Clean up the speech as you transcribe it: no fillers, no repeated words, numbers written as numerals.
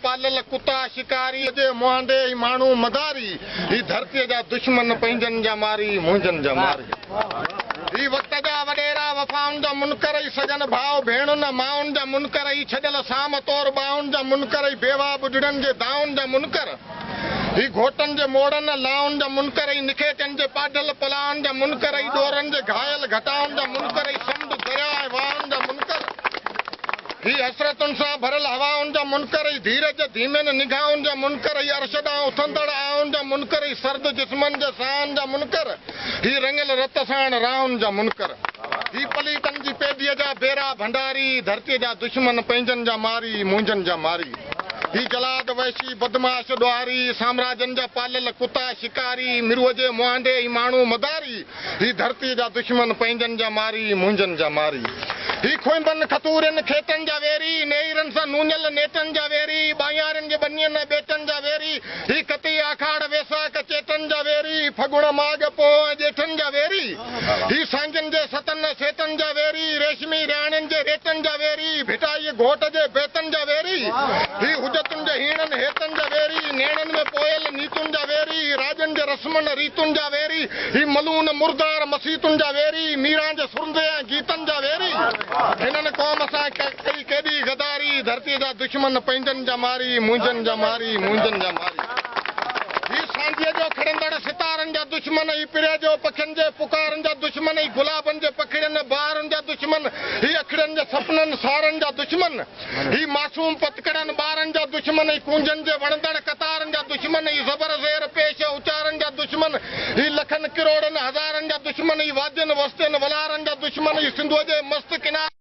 पालियल कुता शिकारी जे मुहांडे माण्हू मदारी ही धरती जा दुश्मन पंहिंजनि जा मारी मुंहिंजनि जा मारी ही वक्त जा वडेरा वफाउनि जा मुनकर ई सजन भाउ भेणुनि माउनि जा मुनकर ई छॾियल साम तौर बाउनि जा मुनकर ई बेवा बुढड़नि जे दाउनि जा मुनकर ही घोटनि जे मोड़नि लाउनि जा मुनकर ई निखेटनि जे पाढल पलाउनि जा मुनकर ई ॾोरनि जे घायल घटाउनि जा मुनकर ई समुंड दरिया ऐं वाउनि जा मुनकर ही हसरतुनि सां भरियल हवाउनि जा मुनकर ई धीरज धीमेन निगाहुनि जा मुनकर ई अरशदा उथंदड़ आउनि जा मुनकर ई सर्द जिस्मनि जे साहनि जा मुनकर ही रंगियल रत साण राहुनि जा मुनकर ही पलीतनि जी पेडीअ जा बेरा भंडारी धरतीअ जा दुश्मन पंहिंजनि जा मारी मुंहिंजनि जा मारी ही जलाद वैशी बदमाश ॾुआरी साम्राजनि जा पालियल कुता शिकारी मिरुअ जे मुहांडे ई माण्हू मदारी ही धरती जा दुश्मन पंहिंजनि जा मारी मुंहिंजनि जा मारी ही खुंबनि खतूरनि खेतनि जा वेरी नेरनि सां नूनियल नेटनि जा वेरी बायारनि जे बनियनि बेटनि जा वेरी ही कती आखाड़ वेसाख चेटनि जा वेरी फगुण माघ पोइ ॼेठनि जा वेरी ही सांझनि जे सतनि सेतनि जा वेरी रेशमी राणियुनि जे रेतनि जा वेरी भिटाई घोट जे बेतनि जा वेरी ही हुजतुनि जे हीणनि हेतनि जा वेरी नेणनि में पोयल नीतुनि जा वेरी राजनि जे रस्मनि रीतुनि जा वेरी ही मलून मुर्दार मसीतुनि जा वेरी मीरा जे सुरंदे गीतनि जा वेरी हिननि क़ौम सां कई केॾी गदारी धरती जा दुश्मन पंहिंजनि जा मारी मुंहिंजनि जा मारी मुंहिंजनि जा मारी ही सांझीअ जो खड़ंदड़ सितारनि जा दुश्मन ही पिरे जो पखियुनि जे पुकारनि जा दुश्मन ही गुलाबनि जे पखिड़ियुनि ॿारनि जा दुश्मन ही अखड़नि जे सपननि सारनि जा दुश्मन ही मासूम पतकड़नि ॿारनि जा दुश्मन ही कूंजनि जे वणंदड़ कतारनि जा दुश्मन ही ज़बर ज़ेर पेश उचारनि जा दुश्मन ही लखनि किरोड़नि हज़ारनि जा दुश्मन ही वाद्यनि वस्तियुनि वलारनि जा दुश्मन ही सिंधुअ जे मस्त किनारे